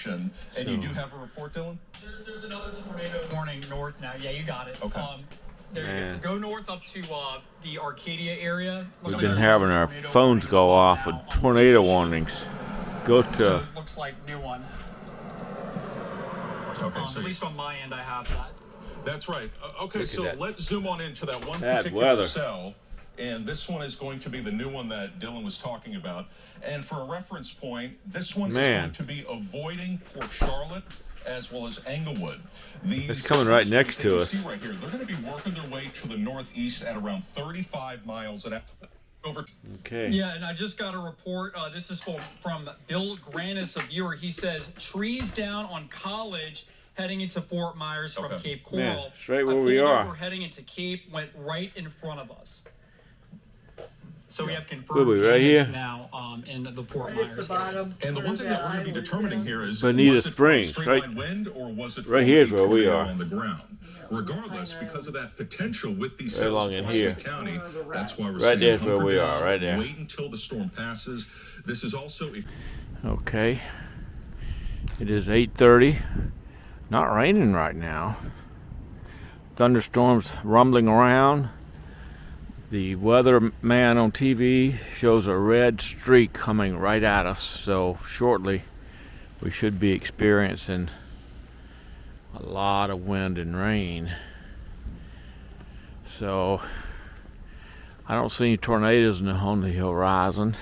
direction. And you do have a report, Dylan? There's another tornado warning north now. Yeah, you got it. Okay. There you go. Go north up to the Arcadia area. We've been having our phones go off with tornado warnings. Go to. So it looks like new one. Okay, At least on my end, I have that. That's right. Okay, so let's zoom on into that one Bad particular weather. cell. And this one is going to be the new one that Dylan was talking about. And for a reference point, this one is going to be avoiding Port Charlotte as well as Englewood. It's coming right next to us. Right here, they're going to be working their way to the northeast at around 35 miles an hour. Okay. Yeah, and I just got a report. This is from Bill Granis, a viewer. He says trees down on College heading into Fort Myers from Cape Coral. Man, straight where we are. We're heading into Cape, went right in front of us. So we have We'll confirmed be right here now in the Fort Myers area. And the one thing that we're going to be determining here is Bonita was it Springs, from right? straight line wind or was it Right from here's a where we tornado are. on the ground? Regardless, because of that potential with these Right cells along in across here. the county, that's why we're Right saying there's where hunker we down, are, right there. Wait until the storm passes. This is also Okay. It is 8:30. Not raining right now. Thunderstorms rumbling around. The weatherman on TV shows a red streak coming right at us, so shortly we should be experiencing a lot of wind and rain. So I don't see any tornadoes on the horizon.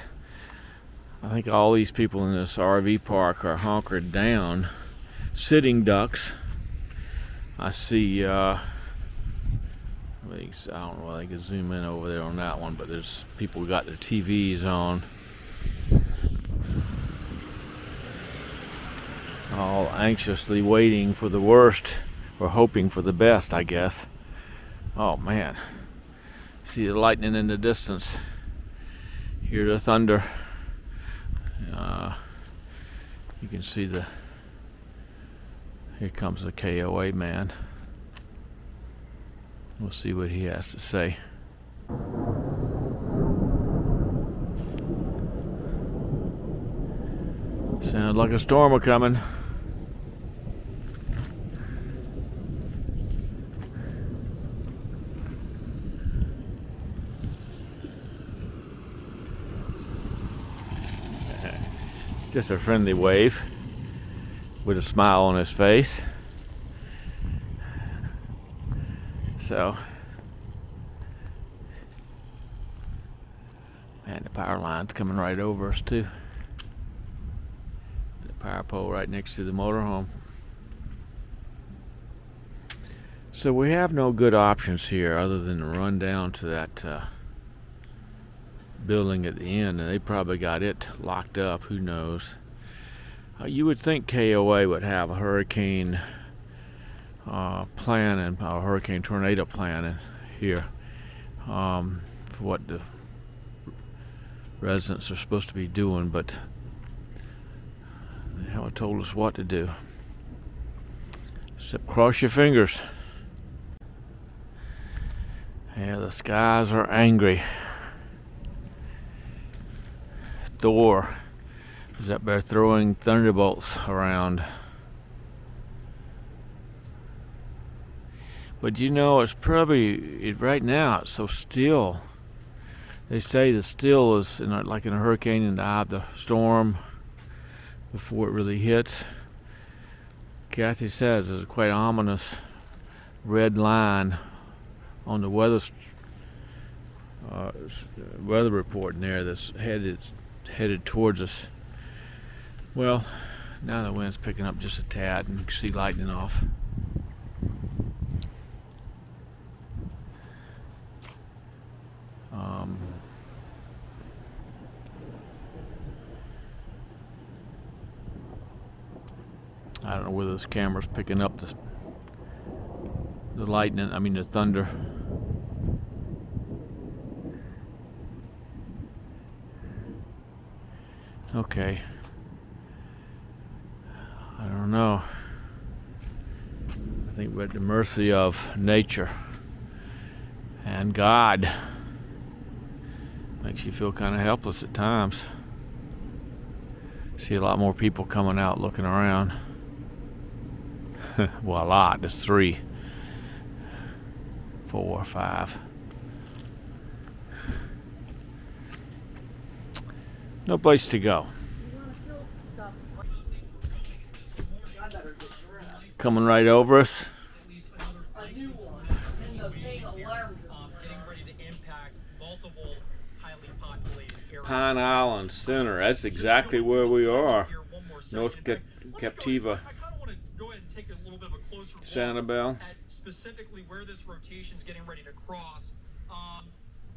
I think all these people in this RV park are hunkered down, sitting ducks. I see I don't know, I can zoom in over there on that one, but there's people got their TVs on, all anxiously waiting for the worst, or hoping for the best, I guess. Oh man, see the lightning in the distance, hear the thunder. You can see here comes the KOA man. We'll see what he has to say. Sounds like a storm coming. Just a friendly wave with a smile on his face. So, and the power line's coming right over us too. The power pole right next to the motorhome. So we have no good options here other than to run down to that building at the end, and they probably got it locked up. Who knows? You would think KOA would have a hurricane plan and a hurricane tornado plan here for what the residents are supposed to be doing, but they haven't told us what to do except cross your fingers. Yeah, the skies are angry. Thor is up there throwing thunderbolts around. But you know, it's probably, right now, it's so still. They say the still is like in a hurricane in the eye of the storm before it really hits. Kathy says there's a quite ominous red line on the weather report in there that's headed towards us. Well, now the wind's picking up just a tad and you can see lightning off. I don't know whether this camera's picking up the lightning, the thunder. Okay. I don't know. I think we're at the mercy of nature and God. Makes you feel kind of helpless at times. See a lot more people coming out looking around. Well, a lot. There's 3, 4, 5. No place to go. Coming right over us. Pine Island Center. That's exactly where we are. North Captiva. I kind of want to go ahead and take a little bit of a closer look Sanibel. at specifically where this rotation is getting ready to cross.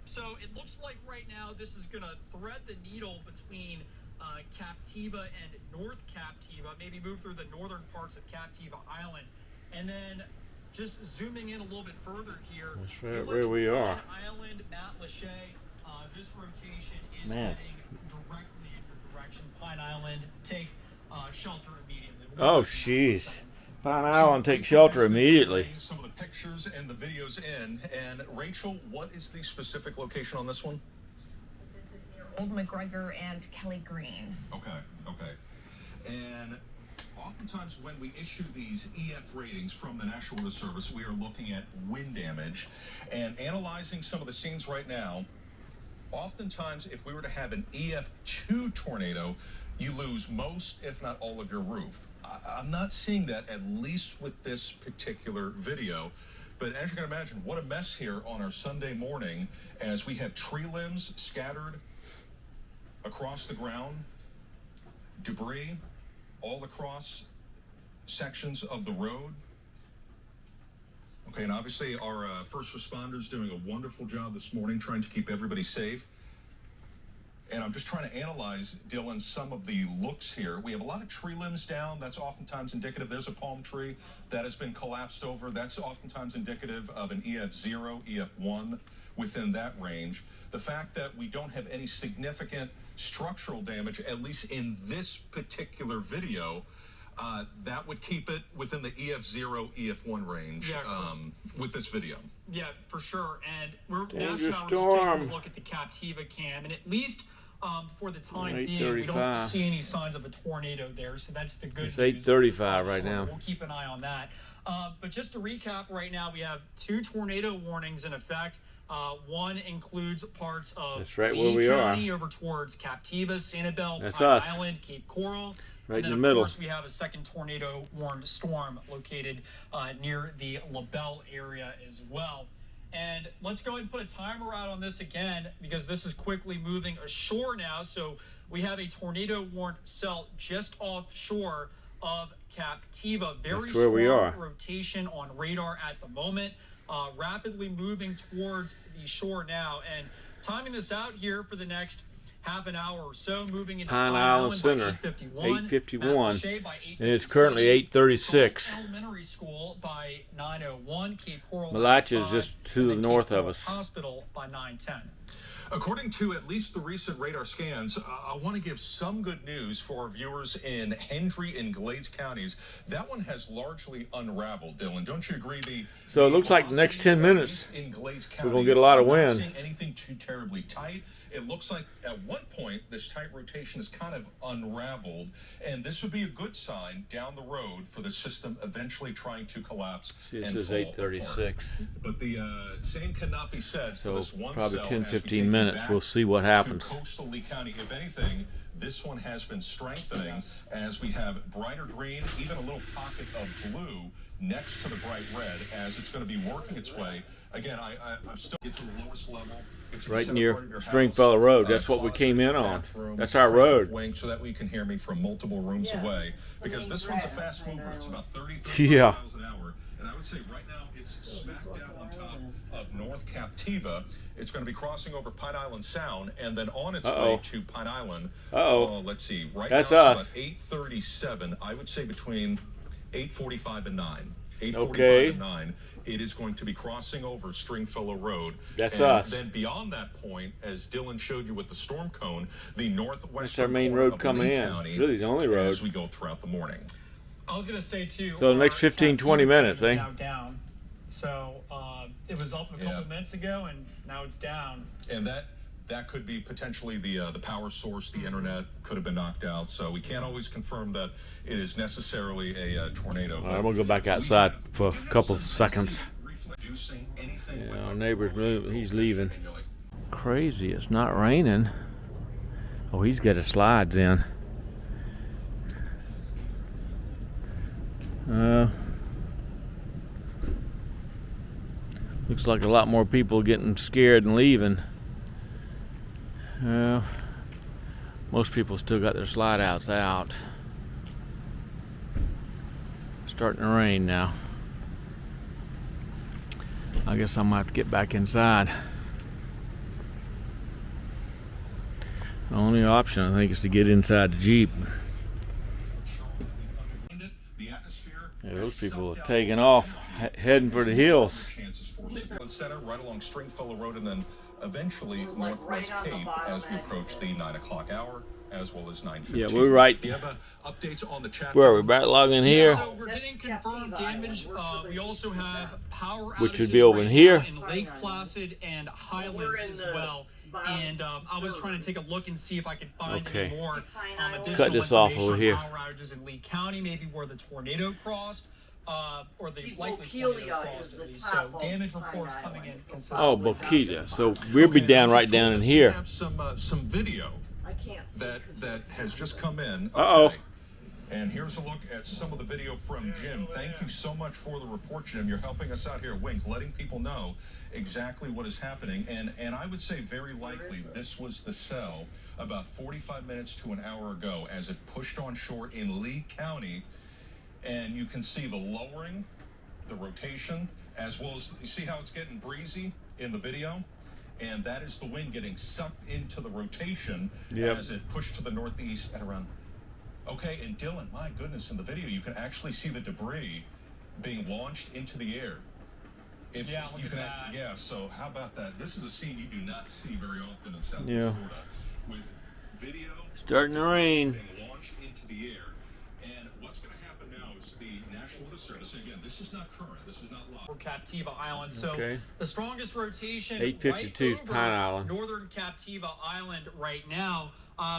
So it looks like right now this is going to thread the needle between Captiva and North Captiva, maybe move through the northern parts of Captiva Island, and then just zooming in a little bit further here. That's right where we are. Pine Island, Matlacha. This rotation is Man. heading directly in your direction. Pine Island, take shelter immediately. Oh, jeez. Pine Island, take shelter immediately. Some of the pictures and the videos in. And Rachel, what is the specific location on this one? This is near Old McGregor and Kelly Green. Okay. And oftentimes when we issue these EF ratings from the National Weather Service, we are looking at wind damage and analyzing some of the scenes right now. Oftentimes, if we were to have an EF2 tornado, you lose most, if not all, of your roof. I'm not seeing that, at least with this particular video. But as you can imagine, what a mess here on our Sunday morning as we have tree limbs scattered across the ground, debris all across sections of the road. Okay, and obviously our first responders doing a wonderful job this morning trying to keep everybody safe. And I'm just trying to analyze, Dylan, some of the looks here. We have a lot of tree limbs down. That's oftentimes indicative. There's a palm tree that has been collapsed over. That's oftentimes indicative of an EF0, EF1 within that range. The fact that we don't have any significant structural damage, at least in this particular video, that would keep it within the EF0, EF1 range with this video. Yeah, for sure. And we're now Danger just storm. taking a look at the Captiva cam, and at least for the time being, 8:35. we don't see any signs of a tornado there, so that's the good It's news. 8:35 right So now. We'll keep an eye on that. But just to recap, right now we have 2 tornado warnings in effect. One includes parts of That's right where Lee we are. County over towards Captiva, Sanibel, That's Pine us. Island, Cape Coral. Right And then, in the middle. Of course, we have a second tornado-warned storm located near the LaBelle area as well. And let's go ahead and put a timer out on this again because this is quickly moving ashore now. So we have a tornado-warned cell just offshore of Captiva. Very That's where we strong are. rotation on radar at the moment. Rapidly moving towards the shore now. And timing this out here for the next half an hour or so, moving into Pine Island by Center, 8:51, 8:51, Matlacha by and it's currently 8:36. Elementary School by 9:01, Cape Coral by Malachi is 5, just to and the then north Cape of Coral us. Hospital by 9:10. According to at least the recent radar scans, I want to give some good news for our viewers in Hendry and Glades counties. That one has largely unraveled, Dylan. Don't you agree? So it looks like the next 10 minutes, in Glades County, we're going to get a lot of I'm not wind. seeing anything too terribly tight. It looks like at one point this tight rotation is kind of unraveled, and this would be a good sign down the road for the system eventually trying to collapse. See, this and is fall 8:36. apart. But the same cannot be said for So this one probably cell 10, as we 15 take you minutes. back We'll see what to happens. coastal Lee County. If anything, this one has been strengthening as we have brighter green, even a little pocket of blue next to the bright red as it's going to be working its way. Again, I'm still get to the lowest level. It's Right the near center part of your Stringfellow house, Road. That's what we closet, came in on. bathroom, That's our front road. wing, so that we can hear me from multiple rooms away. Because this one's a fast mover. It's about 30 Yeah. miles an hour. And I would say right now it's smack down on top of North Captiva. It's going to be crossing over Pine Island Sound and then on its way to Pine Island. Let's see. Right That's now us. it's about 8:37. I would say between 8:45 and 9. 8:45 Okay. and 9. It is going to be crossing over Stringfellow Road. That's and us. Then beyond that point, as Dylan showed you with the storm cone, the northwestern That's our main corner road of coming Lee in. County It's really the only road. as we go throughout the morning. I was going to say, too. So the next our 15, 20 Captiva minutes, cam eh? is now down. So it was up a couple Yeah. minutes ago, and now it's down. And that that could be potentially the power source. The internet could have been knocked out, so we can't always confirm that it is necessarily a tornado. All right, I'm gonna go back outside for a couple of seconds. Yeah, our neighbor's moving. He's leaving. Crazy, it's not raining. Oh, he's got his slides in. Looks like a lot more people getting scared and leaving. Most people still got their slide outs out. Starting to rain now. I guess I'm gonna have to get back inside. The only option, I think, is to get inside the Jeep. Yeah, those people are taking off, heading for the hills. Center, right along Stringfellow Road, and then eventually Northwest Cape as we approach the 9 o'clock hour, as well as 9:15. Yeah, we're right. Do you have updates on the chat? Where are we? Back logging here, So we're getting confirmed damage. We also have power which would outages be over right here. now in Lake Placid and Highlands as well. And I was trying to take a look and see if I could find Okay. any more additional Cut this off information over here. on power outages in Lee County, maybe where the tornado crossed, or the See, likely Bokeelia tornado crossed is at the least. top So of damage Pine reports coming in Island. consistently. Oh, Bokeelia. So we'll be down right down in We here. have some video I can't see. that has just come in. Uh-oh. Okay. And here's a look at some of the video from Jim. Thank you so much for the report, Jim. You're helping us out here, Wink, letting people know exactly what is happening. And I would say very likely this was the cell about 45 minutes to an hour ago as it pushed on shore in Lee County. And you can see the lowering, the rotation, as well as you see how it's getting breezy in the video. And that is the wind getting sucked into the rotation as it pushed to the northeast at around. Okay, and Dylan, my goodness, in the video, you can actually see the debris being launched into the air. If Yeah, look you at can, that. Yeah, so how about that? This is a scene you do not see very often in South Yeah. Florida, with video Starting to rain. being launched into the air. And what's going to happen now is the National Weather Service, again, this is not current, this is not live. For Captiva Island. So Okay. the strongest rotation 852 is right over Pine Island. northern Captiva Island right now.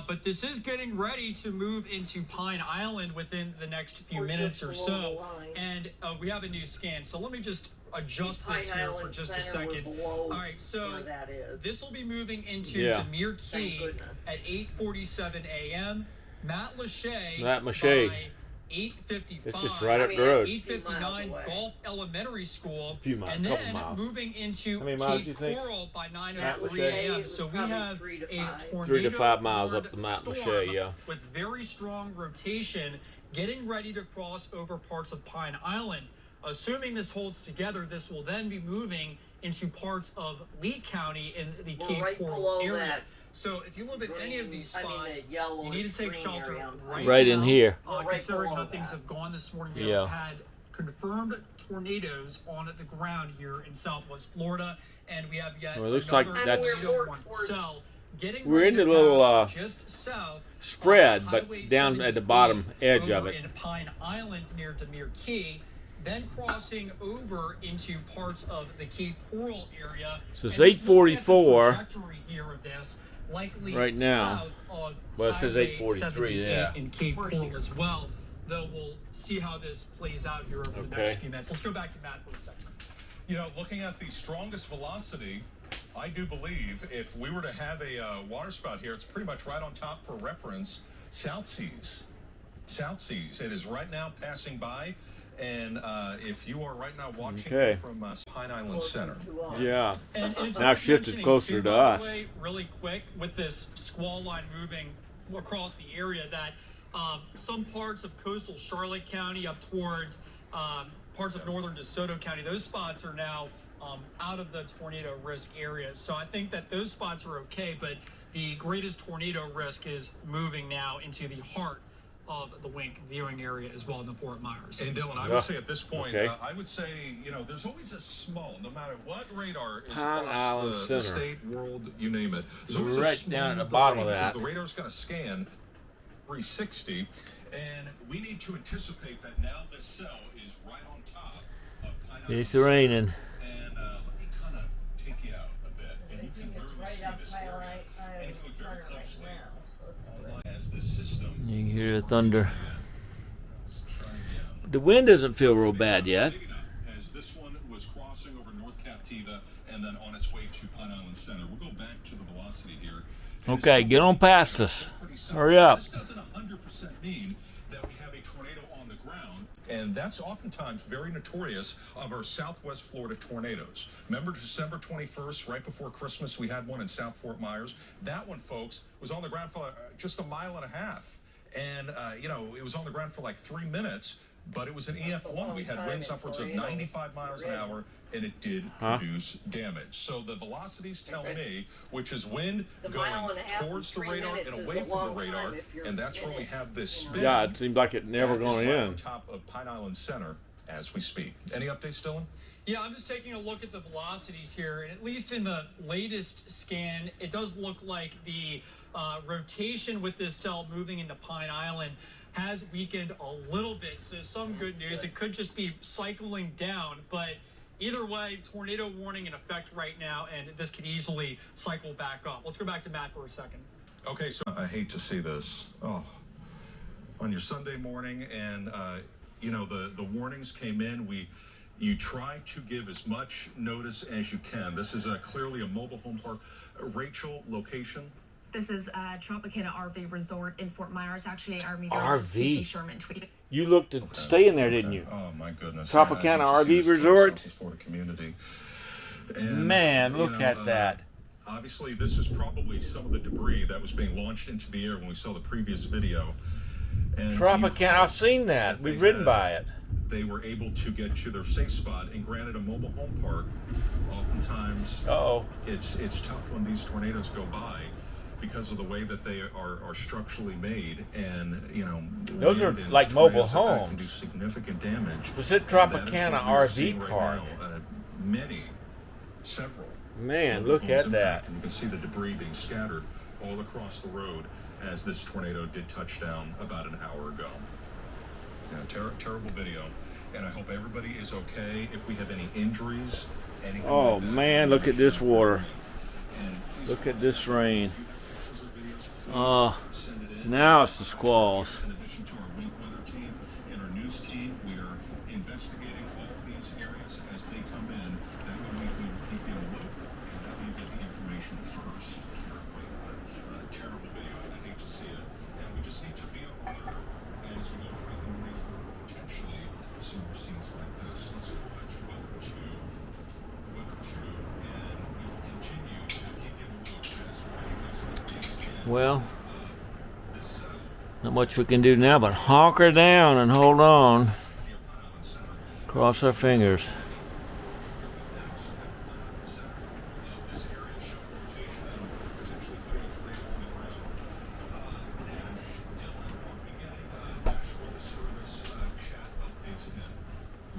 But this is getting ready to move into Pine Island within the next few Or minutes or just below so. the line. And we have a new scan. So let me just adjust Pine this here for Island just a Center, we're second. below All right, so where that is. this will be moving into Yeah. Demir Thank Key goodness. at 8:47 a.m. Matt Lachey by 8:55. It's just right up the I mean, road. it's 8:59 away. Gulf Elementary School, Few miles, and couple then miles. moving into How many miles do you Cape think? Coral by Matt 9:03 Lachey? a.m. It So was we probably have 3 to a 5. tornado 3 to 5 miles up warned the Mount storm Lachey, yeah. with very strong rotation, getting ready to cross over parts of Pine Island. Assuming this holds together, this will then be moving into parts of Lee County in the We're Cape right Coral below area. that So if you live in any of these green- I mean, spots, the yellowish you need to take green shelter area on right, Right in now, here. Well, right considering below how things that. have gone this morning. We Yeah. have had confirmed tornadoes on the ground here in Southwest Florida, and we have yet Well, it looks another like that's- tornado we're more warning. towards- So, getting We're ready in the to little, pass just south spread, of but Highway down at the 78 bottom edge of over it. in Pine Island near Demir Key, then crossing over into parts of the Cape Coral area. So it's And just looking at the 8:44 trajectory here of this, likely right now. south of Well, it says Highway 8:43, 78 yeah. in Cape Coral as well. Though we'll see how this plays out here over the next Okay. few minutes. Let's go back to Matt for a second. You know, looking at the strongest velocity, I do believe if we were to have a water spout here, it's pretty much right on top for reference. South Seas. South Seas. It is right now passing by. And if you are right now watching Okay. from Pine Island Center. To us. Yeah. And it's Now worth shifted mentioning, closer too, to by us. the way, really quick, with this squall line moving across the area, that some parts of coastal Charlotte County up towards parts of northern DeSoto County, those spots are now out of the tornado risk area. So I think that those spots are okay, but the greatest tornado risk is moving now into the heart of the Wink viewing area as well in the Fort Myers. And Dylan, I Yeah. would say at this point, Okay. I would say, you know, there's always a small, no matter what radar is Pine across Island the Center. state, world, you name it. There's So always we're a right down at small the bottom of delay because that. The radar's going to scan 360, and we need to anticipate that now this cell is right on top of Pine Island. It's raining. And let me kind of take you out a bit, and you can It's literally right see up this my area. line. the system. You can hear the thunder. Let's try again. The wind doesn't feel real bad yet. Big enough, as this one was crossing over North Captiva and then on its way to Pine Island Center. We'll go back to the velocity here. And Okay, it's get on past us. pretty simple. Hurry up. This doesn't 100% mean that we have a tornado on the ground. And that's oftentimes very notorious of our Southwest Florida tornadoes. Remember December 21st, right before Christmas, we had one in South Fort Myers. That one, folks, was on the ground for just a mile and a half. And, it was on the ground for like 3 minutes, but it was an EF1. We had winds upwards of 95 miles an hour, and it did produce damage. So the velocities tell me, which is wind going towards the radar and away from the radar, and that's where we have this spin. Yeah, it seems like it never That is going right in. on top of Pine Island Center as we speak. Any updates, Dylan? Yeah, I'm just taking a look at the velocities here, and at least in the latest scan, it does look like the rotation with this cell moving into Pine Island has weakened a little bit. So some good news. It could just be cycling down, but either way, tornado warning in effect right now, and this could easily cycle back up. Let's go back to Matt for a second. Okay, so I hate to see this. Oh, on your Sunday morning, and the warnings came in. You try to give as much notice as you can. This is clearly a mobile home park. Rachel, location. This is Tropicana RV Resort in Fort Myers. Actually, our meteorologist RV? Casey Sherman tweeted. You looked at staying there, didn't you? Oh my goodness. Tropicana I hate to see RV this towards Resort? Southwest Florida community. And, Man, look at that. Obviously, this is probably some of the debris that was being launched into the air when we saw the previous video. And Tropicana, I've seen that. We've ridden by it. They were able to get to their safe spot, and granted, a mobile home park, oftentimes Uh-oh. it's tough when these tornadoes go by because of the way that they are structurally made, and Those are wind and like mobile tornadoes like that can homes. do significant damage. Was it And that is Tropicana what we're RV seeing right park? now. Several. Man, mobile look homes at impact, that. and you can see the debris being scattered all across the road as this tornado did touch down about an hour ago. Yeah, terrible video, and I hope everybody is okay. If we have any injuries, anything Oh like that, man, look at this water. and please Look at this rain. if you have pictures or videos, please Oh, send it in. now it's the squalls. In addition to our weak weather team and our news team, we are investigating all these areas as they come in. That way we can keep you in the loop, and that way you get the information first. But terrible video. I hate to see it. And we just need to be on alert as we go throughout the morning for potentially some more scenes like this. Let's go back to weather two, and we will continue to keep you in the loop as we Well, this not much we can do now but honker down and hold on. Cross our fingers.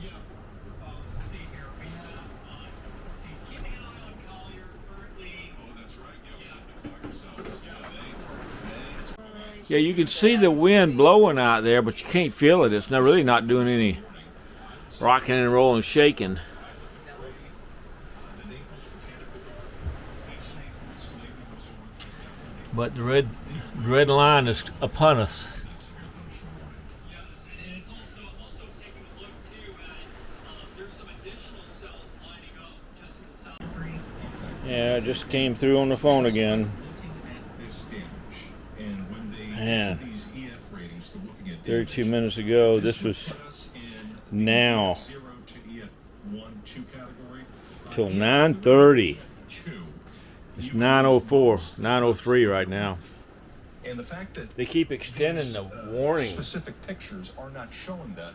Yeah. Let's see here. We have, let's see, keeping an eye on Collier currently. Yeah, you can see the wind blowing out there, but you can't feel it. It's not really not doing any rocking and rolling, shaking. But the red line is upon us. Yes, and it's also taking a look too at there's some additional cells lining up just to the south. Yeah, it just came through on the phone again. Looking at this damage, and when they Man. issue these EF ratings, they're looking at 32 damage. minutes ago, this was Put us in the now. EF0 to EF1, 2 category. Till 9:30. 2. It's 9:04, 9:03 right now. And the fact that They keep extending the warning. specific pictures are not showing that,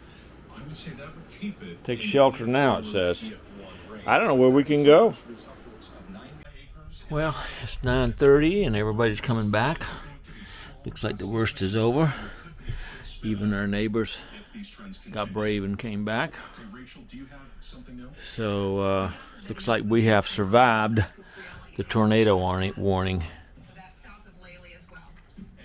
I would say that would keep it. Take in shelter now, it EF0 says. to EF1 range. I don't know where we can go. There's upwards of 90 acres. Well, it's 9:30 and everybody's coming back. Looks like the worst is over. Even our neighbors If these trends got continue. brave and came back. Okay, Rachel, do you have something new? So, looks like we have survived the tornado warning. So that's south of Laley as well.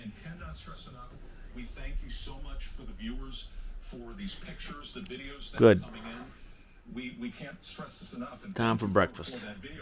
And cannot stress enough, we thank you so much for the viewers, for these pictures, the videos that Good. are coming in. We can't stress this enough. And Time thank for you breakfast. For that video.